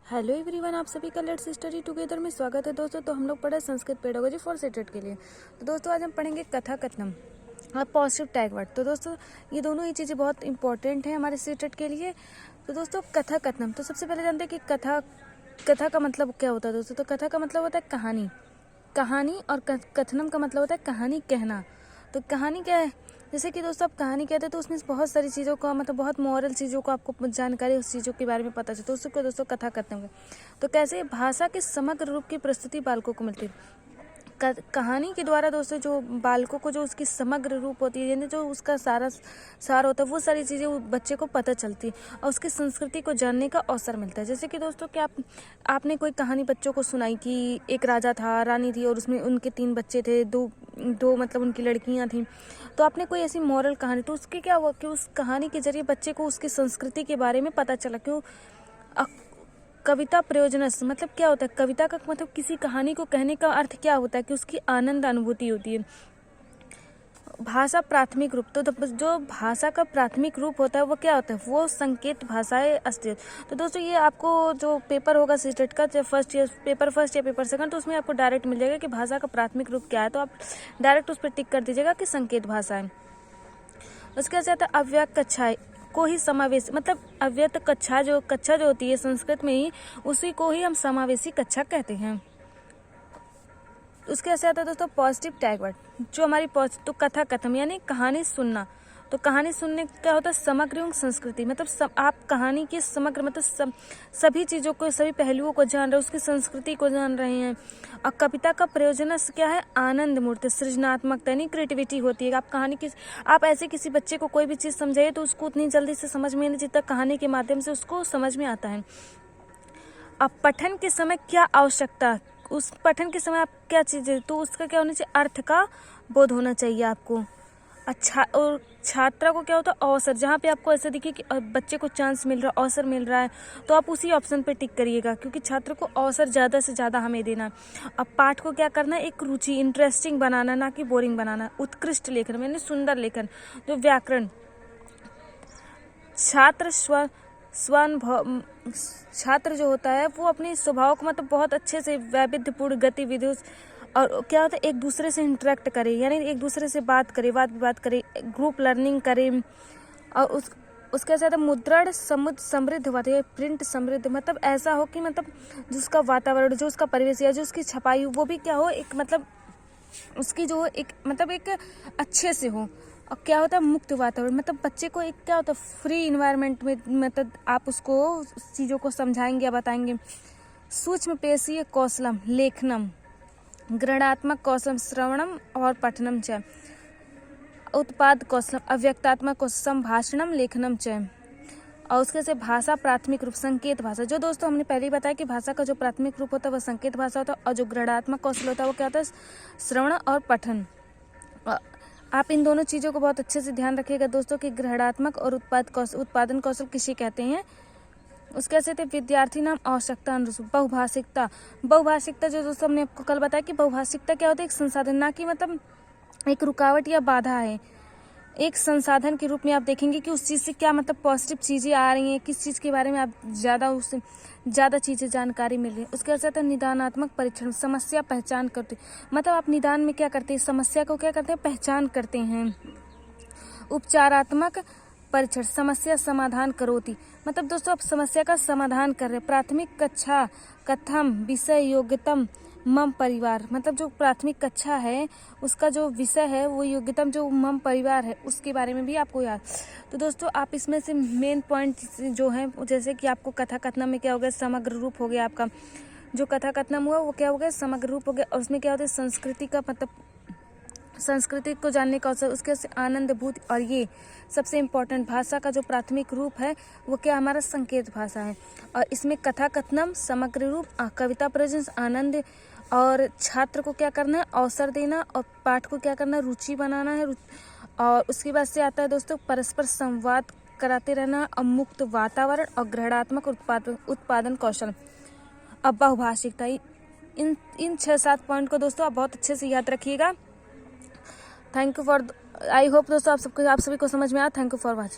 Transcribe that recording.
Hello everyone, आप सभी का लेट्स स्टडी टुगेदर में स्वागत है दोस्तों। तो हम लोग पढ़े संस्कृत पेडागोजी फॉर सेटेट के लिए। तो दोस्तों आज हम पढ़ेंगे कथा कथनम और पॉजिटिव टैग वर्ड। तो दोस्तों ये दोनों ही चीज़ें बहुत इंपॉर्टेंट हैं हमारे सेटेट के लिए। तो दोस्तों कथा कथनम, तो सबसे पहले जानते हैं कि कथा का मतलब क्या होता है दोस्तों। तो कथा का मतलब होता है कहानी और कथनम का मतलब होता है कहानी कहना। तो कहानी क्या है, जैसे कि दोस्तों आप कहानी कहते हैं तो उसमें बहुत सारी चीज़ों का मतलब बहुत मॉरल चीज़ों को आपको जानकारी उस चीज़ों के बारे में पता चलता है, तो उसको दोस्तों कथा कहते हैं। तो कैसे भाषा के समग्र रूप की प्रस्तुति बालकों को मिलती है। कहानी के द्वारा दोस्तों जो बालकों को जो उसकी समग्र रूप होती है, यानी जो उसका सार होता है, वो सारी चीज़ें वो बच्चे को पता चलती है और उसकी संस्कृति को जानने का अवसर मिलता है। जैसे कि दोस्तों क्या आपने कोई कहानी बच्चों को सुनाई कि एक राजा था, रानी थी और उसमें उनके 3 बच्चे थे, दो मतलब उनकी लड़कियां थीं। तो आपने कोई ऐसी मॉरल कहानी, तो उसके क्या हुआ कि उस कहानी के जरिए बच्चे को उसकी संस्कृति के बारे में पता चला। क्यों कविता प्रयोजनस मतलब क्या होता है, कविता का मतलब किसी कहानी को कहने का अर्थ क्या होता है कि उसकी आनंद अनुभूति होती है। भाषा प्राथमिक रूप, तो जो भाषा का प्राथमिक रूप होता है वो क्या होता है, वो संकेत भाषाएं अस्तित्व। तो दोस्तों ये आपको जो पेपर होगा सीटेट का, पेपर फर्स्ट या पेपर सेकंड, तो उसमें आपको डायरेक्ट मिल जाएगा कि भाषा का प्राथमिक रूप क्या है। तो आप डायरेक्ट उस पर टिक कर दीजिएगा कि संकेत भाषाएं। उसके बाद आता है अव्यक्त कक्षाएं को ही समावेशी, मतलब अव्यक्त कक्षा जो होती है संस्कृत में ही, उसी को ही हम समावेशी कक्षा कहते हैं। उसके ऐसे आता है दोस्तों पॉजिटिव टैग वर्ड, जो हमारी तो कथा कथम यानी कहानी सुनना। तो कहानी सुनने क्या होता है, समग्र एवं संस्कृति, मतलब आप कहानी की समग्र मतलब सभी चीज़ों को, सभी पहलुओं को जान रहे हैं, उसकी संस्कृति को जान रहे हैं। और कविता का प्रयोजन क्या है, आनंद मूर्ति, सृजनात्मकता यानी क्रिएटिविटी होती है। आप ऐसे किसी बच्चे को कोई भी चीज़ समझाइए तो उसको उतनी जल्दी से समझ में नहीं, जितना कहानी के माध्यम से उसको समझ में आता है। अब पठन के समय क्या आवश्यकता, उस पठन के समय आप क्या चीज़ें, तो उसका क्या होना चाहिए, अर्थ का बोध होना चाहिए आपको। अच्छा, और छात्रा को क्या होता है, अवसर, जहाँ पे आपको ऐसा दिखे कि बच्चे को चांस मिल रहा है, अवसर मिल रहा है, तो आप उसी ऑप्शन पे टिक करिएगा, क्योंकि छात्र को अवसर ज़्यादा से ज़्यादा हमें देना। अब पाठ को क्या करना है, एक रुचि, इंटरेस्टिंग बनाना, ना कि बोरिंग बनाना। उत्कृष्ट लेखन यानी सुंदर लेखन, जो व्याकरण, छात्र जो होता है वो अपने स्वभाव को मतलब बहुत अच्छे से वैविध्यपूर्ण गतिविधियों और क्या होता है एक दूसरे से इंटरेक्ट करे, यानी एक दूसरे से बात करे, ग्रुप लर्निंग करे। और उसके साथ मुद्रण समृद्ध होती है, प्रिंट समृद्ध, मतलब ऐसा हो कि मतलब जो उसका वातावरण, जो उसका परिवेश या जो उसकी छपाई वो भी क्या हो, एक मतलब उसकी जो एक मतलब एक अच्छे से हो। और क्या होता है मुक्त वातावरण, मतलब बच्चे को एक क्या होता है फ्री इन्वायरमेंट में, मतलब आप उसको चीज़ों को समझाएंगे या बताएंगे। सूक्ष्म पेशीय कौशलम लेखनम, गणनात्मक कौशलम श्रवणम और पठनम च, उत्पाद कौशलम अव्यक्तात्मक कौशलम संभाषणम लेखनम च। और उसके से भाषा प्राथमिक रूप संकेत भाषा, जो दोस्तों हमने पहले ही बताया कि भाषा का जो प्राथमिक रूप होता है वह संकेत भाषा होता है, और जो गणनात्मक कौशल होता है वो क्या होता है, श्रवण और पठन। आप इन दोनों चीज़ों को बहुत अच्छे से ध्यान रखिएगा दोस्तों कि ग्रहणात्मक और उत्पादन कौशल किसे कहते हैं। उसके साथ विद्यार्थी नाम आवश्यकता अनुरूप बहुभाषिकता जो दोस्तों हमने आपको कल बताया कि बहुभाषिकता क्या होता है, एक संसाधन, ना कि मतलब एक रुकावट या बाधा है। एक संसाधन के रूप में आप देखेंगे कि उस चीज़ से क्या मतलब पॉजिटिव चीज़ें आ रही हैं, किस चीज़ के बारे में आप ज़्यादा चीज़ें जानकारी मिल रही है। उसके साथ निदानात्मक परीक्षण, समस्या पहचान करते, मतलब आप निदान में क्या करते हैं, समस्या को क्या करते हैं, पहचान करते हैं। उपचारात्मक परीक्षण, समस्या समाधान करोति, मतलब दोस्तों आप समस्या का समाधान कर रहे हैं। प्राथमिक कक्षा कथम विषय योग्यतम मम परिवार, मतलब जो प्राथमिक कक्षा है उसका जो विषय है वो योग्यतम जो मम परिवार है उसके बारे में भी आपको याद। तो दोस्तों आप इसमें से मेन पॉइंट जो है, जैसे कि आपको कथा कथनम में क्या हो गया, समग्र रूप हो गया, आपका जो कथा कथनम हुआ वो क्या हो गया, समग्र रूप हो गया। और उसमें क्या होता है, संस्कृति का मतलब संस्कृति को जानने का अवसर, उसके आनंद भूत। और ये सबसे इम्पोर्टेंट, भाषा का जो प्राथमिक रूप है वो क्या हमारा संकेत भाषा है। और इसमें कथा कथनम, समग्र रूप, कविता प्रयोजन, आनंद, और छात्र को क्या करना है, अवसर देना, और पाठ को क्या करना है, रुचि बनाना है। और उसके बाद से आता है दोस्तों परस्पर संवाद कराते रहना, और मुक्त वातावरण, और ग्रहणात्मक उत्पादन कौशल। अब बहुभाषिकता, इन 6-7 पॉइंट को दोस्तों आप बहुत अच्छे से याद रखिएगा। Thank you for, I hope दोस्तों आप सभी को समझ में आया। Thank you for watching.